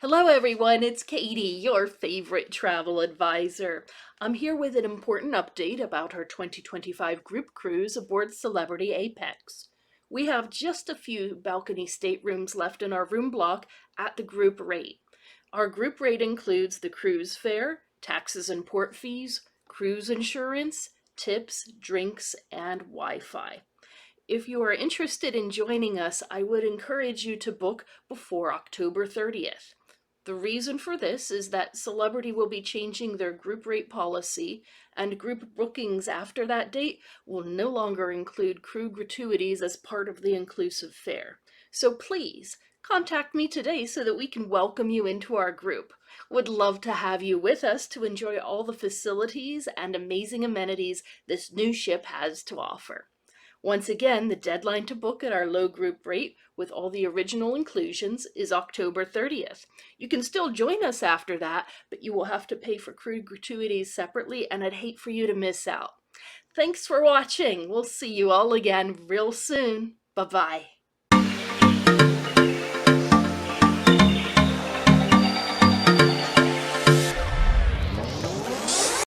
Hello everyone, it's Katie, your favorite travel advisor. I'm here with an important update about our 2025 group cruise aboard Celebrity Apex. We have just a few balcony staterooms left in our room block at the group rate. Our group rate includes the cruise fare, taxes and port fees, cruise insurance, tips, drinks, and Wi-Fi. If you are interested in joining us, I would encourage you to book before October 30th. The reason for this is that Celebrity will be changing their group rate policy, and group bookings after that date will no longer include crew gratuities as part of the inclusive fare. So please, contact me today so that we can welcome you into our group. Would love to have you with us to enjoy all the facilities and amazing amenities this new ship has to offer. Once again, the deadline to book at our low group rate with all the original inclusions is October 30th. You can still join us after that, but you will have to pay for crew gratuities separately, and I'd hate for you to miss out. Thanks for watching. We'll see you all again real soon. Bye-bye.